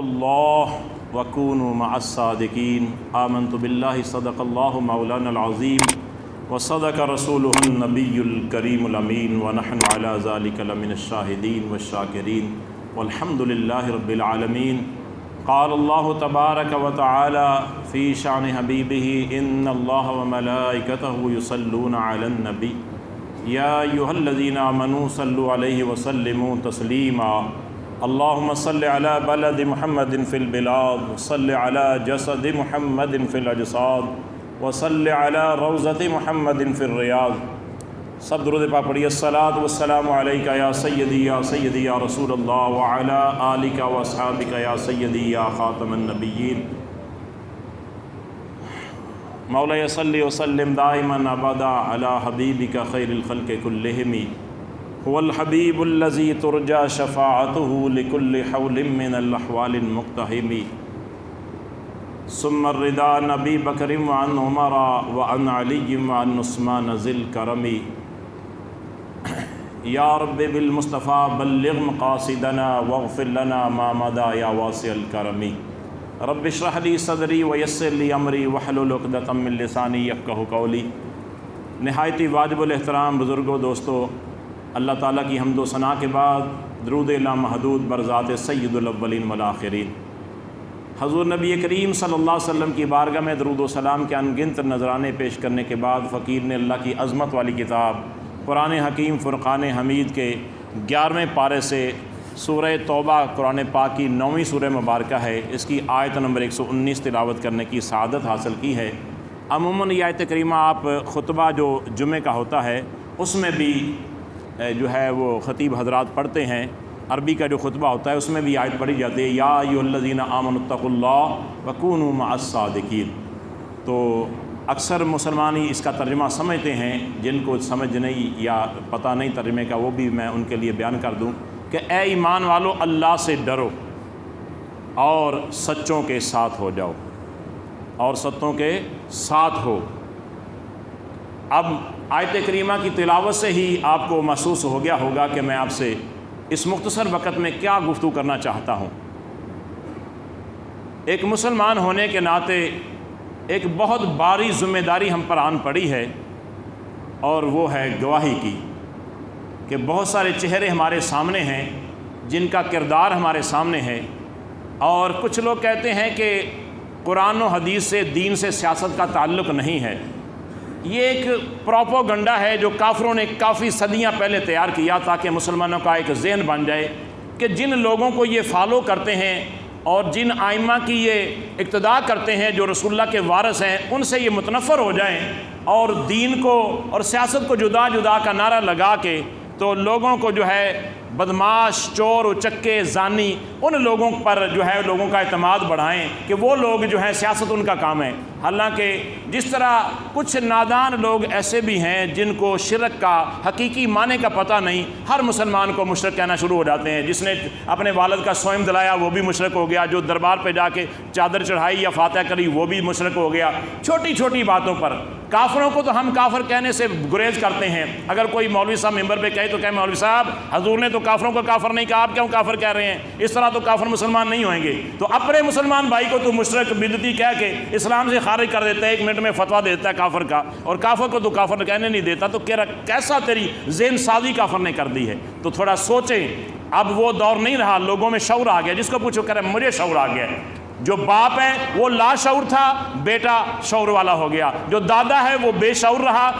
اللہ وکونوا مع الصادقین آمنت باللہ صدق اللہ مولانا العظیم وصدق رسولہ النبی الکریم الامین ونحن علی ذلک لمن الشاہدین والشاکرین والحمد للہ رب العالمین۔ قال اللہ تبارک و تعالی فی شان حبیبہ ان اللہ وملائکتہ یصلون علی النبی یا ایھا الذین آمنوا صلوا علیہ وسلموا تسلیما۔ اللہم صل علی بلد محمد فی البلاد وصل علی جسد محمد فی الاجساد وصل علی روضۃ محمد فی الریاض۔ سب درود پاک پڑھیے۔ الصلاۃ والسلام علیک یا سیدی یا رسول اللہ وعلی آلک واصحابک یا سیدی یا خاتم النبیین۔ مولا صلی وسلم دائما ابدا علی حبیبک خیر الخلق کلہم هو الحبیب الذی ترجى شفاعته لكل حول من الاحوال المقتحم۔ ثم الرضا عن ابی بکر وعن عمر وعن علی وعن عثمان ذی الکرم۔ یا رب بالمصطفیٰ بلغ مقاصدنا واغفر لنا ما مضى یا واسع الکرم۔ رب اشرح لی صدری ویسر لی امری واحلل عقدۃ من لسانی یفقہوا قولی۔ نہایت واجب الاحترام بزرگوں، دوستو، اللہ تعالیٰ کی حمد و ثناء کے بعد درود لامحدود بر ذات سید الاولین والآخرین حضور نبی کریم صلی اللہ علیہ وسلم کی بارگاہ میں درود و سلام کے انگنت نذرانے پیش کرنے کے بعد فقیر نے اللہ کی عظمت والی کتاب قرآن حکیم فرقان حمید کے 11ویں پارے سے سورہ توبہ قرآن پاک کی 9ویں سورہ مبارکہ ہے، اس کی آیت نمبر 119 تلاوت کرنے کی سعادت حاصل کی ہے۔ عموماً یہ آیت کریمہ آپ خطبہ جو جمعہ کا ہوتا ہے اس میں بھی جو ہے وہ خطیب حضرات پڑھتے ہیں، عربی کا جو خطبہ ہوتا ہے اس میں بھی آیت پڑھی جاتی ہے، یا ایھا الذین آمنوا اتقوا اللہ وکونوا مع الصادقین۔ تو اکثر مسلمانی اس کا ترجمہ سمجھتے ہیں، جن کو سمجھ نہیں یا پتہ نہیں ترجمے کا وہ بھی میں ان کے لیے بیان کر دوں کہ اے ایمان والو، اللہ سے ڈرو اور سچوں کے ساتھ ہو جاؤ، اور سچوں کے ساتھ ہو۔ اب آیت کریمہ کی تلاوت سے ہی آپ کو محسوس ہو گیا ہوگا کہ میں آپ سے اس مختصر وقت میں کیا گفتگو کرنا چاہتا ہوں۔ ایک مسلمان ہونے کے ناطے ایک بہت باری ذمہ داری ہم پر آن پڑی ہے، اور وہ ہے گواہی کی، کہ بہت سارے چہرے ہمارے سامنے ہیں جن کا کردار ہمارے سامنے ہے، اور کچھ لوگ کہتے ہیں کہ قرآن و حدیث سے، دین سے، سیاست کا تعلق نہیں ہے۔ یہ ایک پروپوگنڈا ہے جو کافروں نے کافی صدیاں پہلے تیار کیا تاکہ مسلمانوں کا ایک ذہن بن جائے کہ جن لوگوں کو یہ فالو کرتے ہیں اور جن ائمہ کی یہ اقتداء کرتے ہیں جو رسول اللہ کے وارث ہیں، ان سے یہ متنفر ہو جائیں اور دین کو اور سیاست کو جدا جدا کا نعرہ لگا کے تو لوگوں کو جو ہے بدماش، چور، اچکے، زانی، ان لوگوں پر جو ہے لوگوں کا اعتماد بڑھائیں کہ وہ لوگ جو ہیں سیاست ان کا کام ہے۔ حالانکہ جس طرح کچھ نادان لوگ ایسے بھی ہیں جن کو شرک کا حقیقی معنی کا پتہ نہیں، ہر مسلمان کو مشرک کہنا شروع ہو جاتے ہیں۔ جس نے اپنے والد کا سوئم دلایا وہ بھی مشرک ہو گیا، جو دربار پہ جا کے چادر چڑھائی یا فاتحہ کری وہ بھی مشرک ہو گیا۔ چھوٹی چھوٹی باتوں پر کافروں کو تو ہم کافر کہنے سے گریز کرتے ہیں۔ اگر کوئی مولوی صاحب ممبر پہ کہے تو کہے مولوی صاحب حضور نے تو کافروں کو کافر نہیں کہا، آپ کیوں کافر کہہ رہے ہیں؟ اس طرح تو کافر مسلمان نہیں ہوئیں گے۔ تو اپنے مسلمان بھائی کو تو مشرک بدعتی کہہ کے اسلام سے خارج کر دیتا ہے، 1 منٹ میں فتویٰ دیتا ہے کافر کا، اور کافر کو تو کافر کہنے نہیں دیتا۔ تو کیسا تیری ذہن سازی کافر نے کر دی ہے؟ تو تھوڑا سوچیں۔ اب وہ دور نہیں رہا، لوگوں میں شعور آ گیا، جس کو پوچھو کہہ رہے مجھے شعور آ گیا ہے۔ جو باپ ہے وہ لا شعور تھا، بیٹا شعور والا ہو گیا۔ جو دادا ہے وہ بے شعور رہا،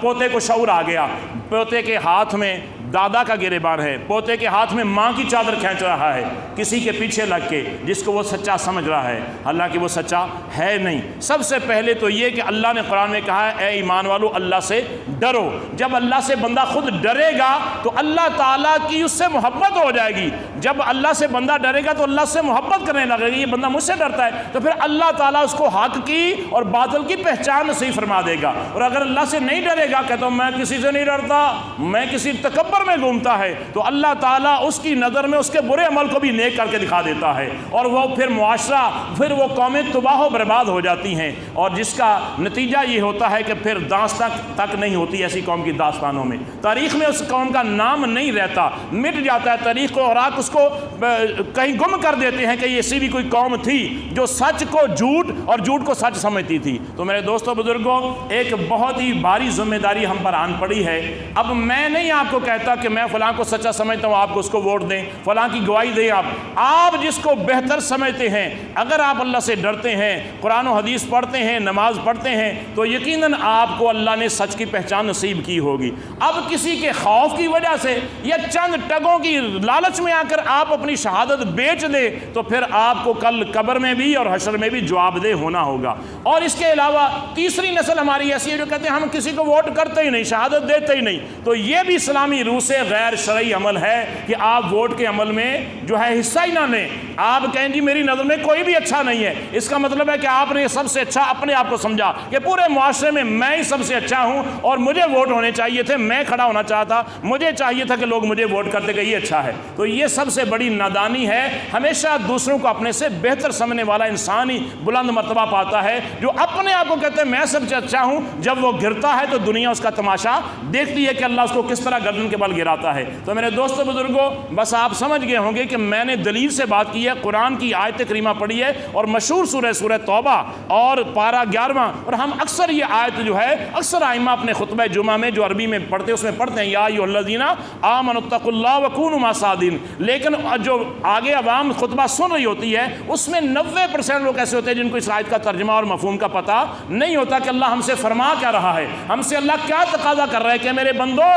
پوتے کو شعور آ گیا۔ پوتے کے ہاتھ میں دادا کا گریبان ہے، پوتے کے ہاتھ میں ماں کی چادر کھینچ رہا ہے کسی کے پیچھے لگ کے، جس کو وہ سچا سمجھ رہا ہے، حالانکہ وہ سچا ہے نہیں۔ سب سے پہلے تو یہ کہ اللہ نے قرآن میں کہا ہے اے ایمان والو اللہ سے ڈرو۔ جب اللہ سے بندہ خود ڈرے گا تو اللہ تعالیٰ کی اس سے محبت ہو جائے گی۔ جب اللہ سے بندہ ڈرے گا تو اللہ سے محبت کرنے لگے گی۔ یہ بندہ مجھ سے ڈرتا ہے تو پھر اللہ تعالیٰ اس کو حق کی اور باطل کی پہچان نصیب فرما دے گا۔ اور اگر اللہ سے نہیں ڈرے گا، کہتا ہوں میں کسی سے نہیں ڈرتا، میں کسی تکبر میں گھومتا ہے، تو اللہ تعالیٰ اس کی نظر میں اس کے برے عمل کو بھی نیک کر کے دکھا دیتا ہے، اور وہ پھر معاشرہ، پھر وہ قومیں تباہ و برباد ہو جاتی ہیں، اور جس کا نتیجہ یہ ہوتا ہے کہ پھر داستان تک نہیں ہوتی ایسی قوم کی داستانوں میں، تاریخ میں اس قوم کا نام نہیں رہتا، مٹ جاتا ہے تاریخ کو، اوراق اس اس کو کہیں گم کر دیتے ہیں کہ یہ ایسی بھی کوئی قوم تھی جو سچ کو جھوٹ اور جھوٹ کو سچ سمجھتی تھی۔ تو میرے دوستوں بزرگوں، ایک بہت ہی بھاری ذمہ داری ہم پر آن پڑی ہے۔ اب میں نہیں آپ کو کہتا کہ میں فلاں کو سچا سمجھتا ہوں، آپ کو اس کو ووٹ دیں، فلاں کی گواہی دیں۔ آپ جس کو بہتر سمجھتے ہیں، اگر آپ اللہ سے ڈرتے ہیں، قرآن و حدیث پڑھتے ہیں، نماز پڑھتے ہیں، تو یقیناً آپ کو اللہ نے سچ کی پہچان نصیب کی ہوگی۔ اب کسی کے خوف کی وجہ سے یا چند ٹگوں کی لالچ میں آ کر آپ اپنی شہادت بیچ دیں تو پھر آپ کو کل قبر میں بھی اور حشر میں بھی جواب دہ ہونا ہوگا۔ اور اس کے علاوہ تیسری نسل ہماری ایسی ہے جو کہتے ہیں ہم کسی کو ووٹ کرتے ہی نہیں، شہادت دیتے ہی نہیں۔ تو یہ بھی اسلامی روح سے غیر شرعی عمل ہے کہ آپ ووٹ کے عمل میں جو ہے حصہ ہی نہ لیں۔ آپ کہیں جی میری نظر میں کوئی بھی اچھا نہیں ہے، اس کا مطلب ہے کہ آپ نے سب سے اچھا اپنے آپ کو سمجھا کہ پورے معاشرے میں ہی سب سے اچھا ہوں اور مجھے ووٹ ہونے چاہیے تھے، میں کھڑا ہونا چاہتا، مجھے چاہیے تھا کہ لوگ مجھے ووٹ کرتے کہ یہ اچھا ہے۔ تو یہ سب سے بڑی نادانی ہے۔ ہمیشہ دوسروں کو اپنے سے بہتر سمجھنے والا انسان ہی بلند مرتبہ پاتا ہے، جو اپنے آپ کو کہتے ہیں میں سب سے اچھا ہوں، جب وہ گرتا ہے تو دنیا اس کا تماشا دیکھتی ہے کہ اللہ اس کو کس طرح گردن کے بل گراتا ہے۔ تو میرے دوستو بزرگوں، بس آپ سمجھ گئے ہوں گے کہ میں نے دلیل سے بات کی ہے، قرآن کی آیت کریمہ پڑھی ہے اور مشہور سورہ توبہ اور پارہ 11، اور ہم اکثر یہ آیت جو ہے اکثر ائمہ اپنے خطبہ جمعہ میں جو عربی میں پڑھتے ہیں اس میں پڑھتے ہیں یا ایھا الذین آمنوا اتقوا اللہ وکونوا مع الصادقین، لیکن جو آگے عوام خطبہ سن رہی ہوتی ہے اس میں 90% لوگ ایسے ہوتے ہیں جن کو اس آیت کا ترجمہ اور مفہوم کا پتہ نہیں ہوتا کہ اللہ ہم سے فرما کیا رہا ہے، ہم سے اللہ کیا تقاضا کر رہا ہے کہ میرے بندو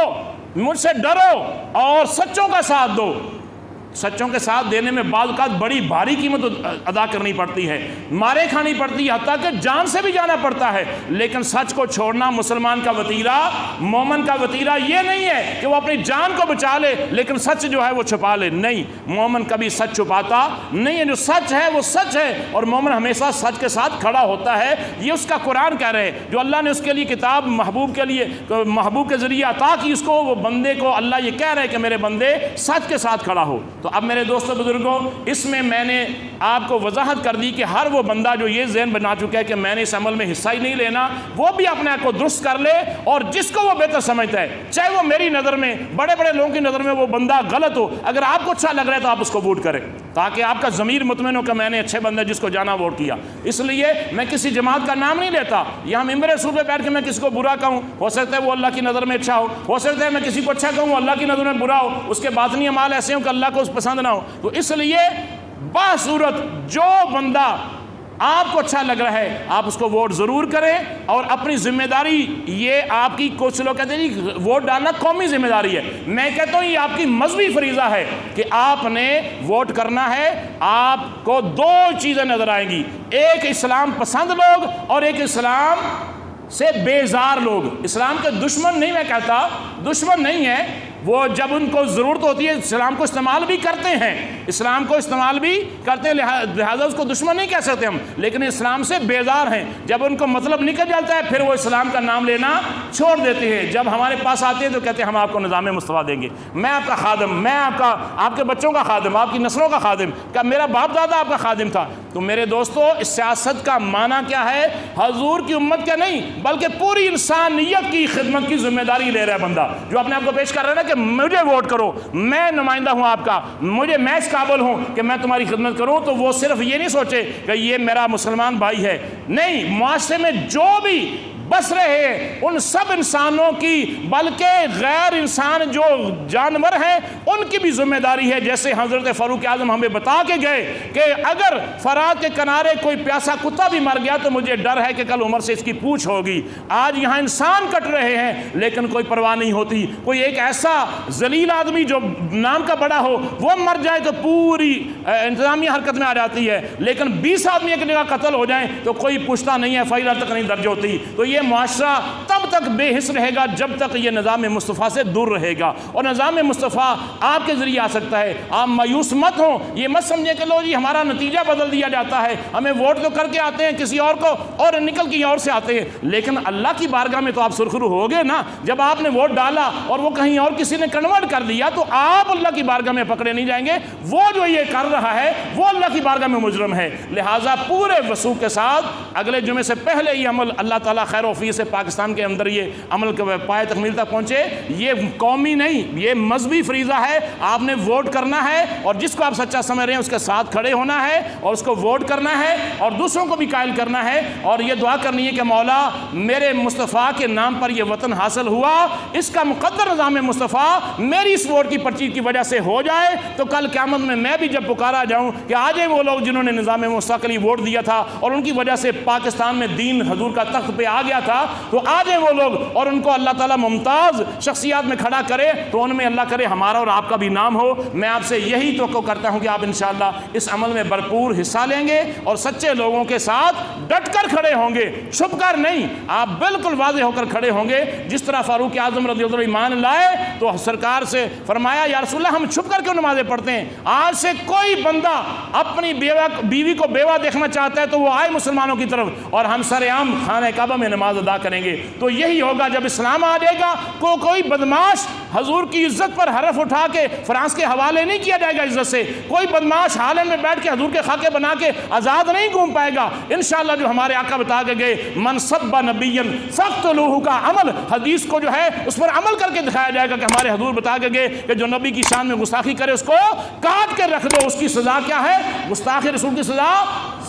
مجھ سے ڈرو اور سچوں کا ساتھ دو۔ سچوں کے ساتھ دینے میں بعض اوقات بڑی بھاری قیمت ادا کرنی پڑتی ہے، مارے کھانی پڑتی ہے، حتیٰ کہ جان سے بھی جانا پڑتا ہے، لیکن سچ کو چھوڑنا مسلمان کا وتیرہ، مومن کا وتیرہ یہ نہیں ہے کہ وہ اپنی جان کو بچا لے لیکن سچ جو ہے وہ چھپا لے۔ نہیں، مومن کبھی سچ چھپاتا نہیں ہے، جو سچ ہے وہ سچ ہے اور مومن ہمیشہ سچ کے ساتھ کھڑا ہوتا ہے۔ یہ اس کا قرآن کہہ رہے ہیں، جو اللہ نے اس کے لیے کتاب محبوب کے لیے محبوب کے ذریعے عطا کی، اس کو وہ بندے کو اللہ یہ کہہ رہے ہیں کہ میرے بندے سچ کے ساتھ کھڑا ہو۔ تو اب میرے دوستو بزرگوں، اس میں نے آپ کو وضاحت کر دی کہ ہر وہ بندہ جو یہ ذہن بنا چکا ہے کہ میں نے اس عمل میں حصہ ہی نہیں لینا، وہ بھی اپنے آپ کو درست کر لے، اور جس کو وہ بہتر سمجھتا ہے، چاہے وہ میری نظر میں، بڑے بڑے لوگوں کی نظر میں وہ بندہ غلط ہو، اگر آپ کو اچھا لگ رہا ہے تو آپ اس کو ووٹ کریں تاکہ آپ کا ضمیر مطمئن ہو کہ میں نے اچھے بندے جس کو جانا ووٹ کیا۔ اس لیے میں کسی جماعت کا نام نہیں لیتا، یہاں ممبر رسول پہ بیٹھ کے میں کسی کو برا کہوں، ہو سکتا ہے وہ اللہ کی نظر میں اچھا ہو سکتا ہے میں کسی کو اچھا کہوں اللہ کی نظر میں برا ہو، اس کے باطنی اعمال ایسے ہوں کہ اللہ کو اس پسند نہ ہو۔ تو اس لیے باصورت جو بندہ آپ کو اچھا لگ رہا ہے آپ اس کو ووٹ ضرور کریں، اور اپنی ذمہ داری یہ آپ کی، کچھ لوگ کہتے ہیں جی ووٹ ڈالنا قومی ذمہ داری ہے، میں کہتا ہوں یہ آپ کی مذہبی فریضہ ہے کہ آپ نے ووٹ کرنا ہے۔ آپ کو دو چیزیں نظر آئیں گی، ایک اسلام پسند لوگ اور ایک اسلام سے بیزار لوگ۔ اسلام کے دشمن نہیں، میں کہتا دشمن نہیں ہے، وہ جب ان کو ضرورت ہوتی ہے اسلام کو استعمال بھی کرتے ہیں، اسلام کو استعمال بھی کرتے ہیں، لہذا اس کو دشمن نہیں کہہ سکتے ہم، لیکن اسلام سے بیزار ہیں۔ جب ان کو مطلب نکل جاتا ہے پھر وہ اسلام کا نام لینا چھوڑ دیتے ہیں، جب ہمارے پاس آتے ہیں تو کہتے ہیں ہم آپ کو نظام مصطفیٰ دیں گے، میں آپ کا خادم، میں آپ کے بچوں کا خادم، آپ کی نسلوں کا خادم، کہ میرا باپ دادا آپ کا خادم تھا۔ تو میرے دوستو، اس سیاست کا معنی کیا ہے؟ حضور کی امت کا نہیں بلکہ پوری انسانیت کی خدمت کی ذمہ داری لے رہا ہے بندہ، جو اپنے آپ کو پیش کر رہا ہے نا کہ مجھے ووٹ کرو، میں نمائندہ ہوں آپ کا، میں اس قابل ہوں کہ میں تمہاری خدمت کروں، تو وہ صرف یہ نہیں سوچے کہ یہ میرا مسلمان بھائی ہے، نہیں، معاشرے میں جو بھی بس رہے ان سب انسانوں کی، بلکہ غیر انسان جو جانور ہیں ان کی بھی ذمہ داری ہے۔ جیسے حضرت فاروق اعظم ہمیں بتا کے گئے کہ اگر فرات کے کنارے کوئی پیاسا کتا بھی مر گیا تو مجھے ڈر ہے کہ کل عمر سے اس کی پوچھ ہوگی۔ آج یہاں انسان کٹ رہے ہیں لیکن کوئی پرواہ نہیں ہوتی، کوئی ایک ایسا ذلیل آدمی جو نام کا بڑا ہو وہ مر جائے تو پوری انتظامیہ حرکت میں آ جاتی ہے، لیکن 20 آدمی ایک جگہ قتل ہو جائیں تو کوئی پوچھتا نہیں ہے، فائدہ تک نہیں درج ہوتی۔ تو یہ معاشرہ تب تک بے حس رہے گا جب تک یہ نظام مصطفیٰ سے دور رہے گا، اور نظام مصطفیٰ آپ کے ذریعے آ سکتا ہے۔ آپ مایوس مت ہوں، یہ مت سمجھیں کہ لو جی ہمارا نتیجہ بدل دیا جاتا ہے، ہمیں ووٹ تو کر کے آتے ہیں کسی اور کو اور نکل کے اور سے آتے ہیں، لیکن اللہ کی بارگاہ میں تو آپ سرخرو ہو گے نا۔ جب آپ نے ووٹ ڈالا اور وہ کہیں اور کسی نے کنورٹ کر دیا تو آپ اللہ کی بارگاہ میں پکڑے نہیں جائیں گے، وہ جو یہ کر رہا ہے وہ اللہ کی بارگاہ میں مجرم ہے۔ لہٰذا پورے وثوق کے ساتھ اگلے جمعے سے پہلے یہ عمل اللہ تعالیٰ خیر خیر وفی سے پاکستان کے اندر یہ عمل کے پائے تکمیل تک پہنچے. یہ قومی نہیں، یہ مذہبی فریضہ ہے. آپ نے ووٹ کرنا ہے اور جس کو آپ سچا سمجھ رہے ہیں اس کے ساتھ کھڑے ہونا ہے اور اس کو ووٹ کرنا ہے اور دوسروں کو بھی قائل کرنا ہے اور یہ دعا کرنی ہے کہ مولا میرے مصطفیٰ کے نام پر یہ وطن حاصل ہوا، اس کا مقدر نظام مصطفیٰ میری اس ووٹ کی پرچی کی وجہ سے ہو جائے تو کل قیامت میں بھی جب پکارا جاؤں کہ آ جائیں وہ لوگ جنہوں نے نظام مصطفیٰ کے لیے ووٹ دیا تھا اور ان کی وجہ سے پاکستان میں دین حضور کا تخت پہ آ گیا تھا، تو آ جائیں وہ لوگ اور ان کو اللہ تعالیٰ ممتاز شخصیات میں کھڑا کرے تو ان میں اللہ کرے ہمارا اور آپ کا بھی نام ہو. میں آپ سے یہی توقع کرتا ہوں کہ آپ انشاءاللہ اس عمل میں بھرپور حصہ لیں گے اور سچے لوگوں کے ساتھ ڈٹ کر کھڑے ہوں گے، چھپ کر نہیں. آپ بالکل واضح ہو کر کھڑے ہوں گے. جس طرح فاروق اعظم رضی اللہ عنہ ایمان لائے تو سرکار سے فرمایا یا رسول اللہ ہم چھپ کر کیوں نمازیں پڑھتے ہیں؟ آج سے کوئی بندہ اپنی بیوی کو بیوہ دیکھنا چاہتا ہے تو وہ آئے مسلمانوں کی طرف اور ہم سر عام خانہ کعبہ میں نماز ادا کریں گے. تو یہی ہوگا جب اسلام آ جائے گا. کوئی بدماش حضور کی عزت پر حرف اٹھا کے فرانس کے حوالے نہیں کیا جائے گا عزت سے. کوئی بدماش ہالینڈ میں بیٹھ کے حضور کے خاکے بنا کے آزاد نہیں گھوم پائے گا. انشاءاللہ جو ہمارے آقا بتا کے گئے من سب نبی فاقتلوہ کا عمل، حدیث کو جو ہے اس پر عمل کر کے دکھایا جائے گا کہ ہمارے حضور بتا کے گئے کہ جو نبی کی شان میں گستاخی کرے اس کو کاٹ کے رکھ دو. اس کی سزا کیا ہے؟ گستاخ رسول کی سزا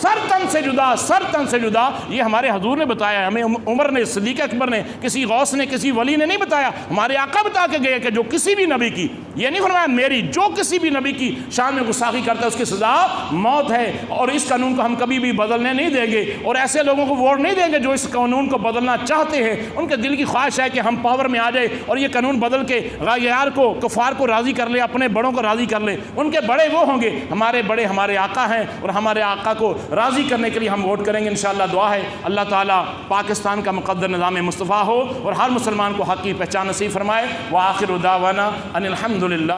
سر تن سے جدا، سر تن سے جدا. یہ ہمارے حضور نے بتایا، ہمیں عمر نے، صدیق اکبر نے، کسی غوث نے، کسی ولی نے نہیں بتایا. ہمارے آقا بتا کے گئے کہ جو کسی بھی نبی کی، یہ نہیں فرمایا میری، جو کسی بھی نبی کی شان میں گستاخی کرتا ہے اس کی سزا موت ہے. اور اس قانون کو ہم کبھی بھی بدلنے نہیں دیں گے اور ایسے لوگوں کو ووٹ نہیں دیں گے جو اس قانون کو بدلنا چاہتے ہیں. ان کے دل کی خواہش ہے کہ ہم پاور میں آ جائے اور یہ قانون بدل کے غیار کو، کفار کو راضی کر لے، اپنے بڑوں کو راضی کر لے. ان کے بڑے وہ ہوں گے، ہمارے بڑے ہمارے آقا ہیں اور ہمارے آقا کو راضی کرنے کے لیے ہم ووٹ کریں گے انشاءاللہ. دعا ہے اللہ تعالیٰ پاکستان کا مقدر نظام مصطفیٰ ہو اور ہر مسلمان کو حق کی پہچان نصیب فرمائے. وآخر دعوانا ان الحمدللہ.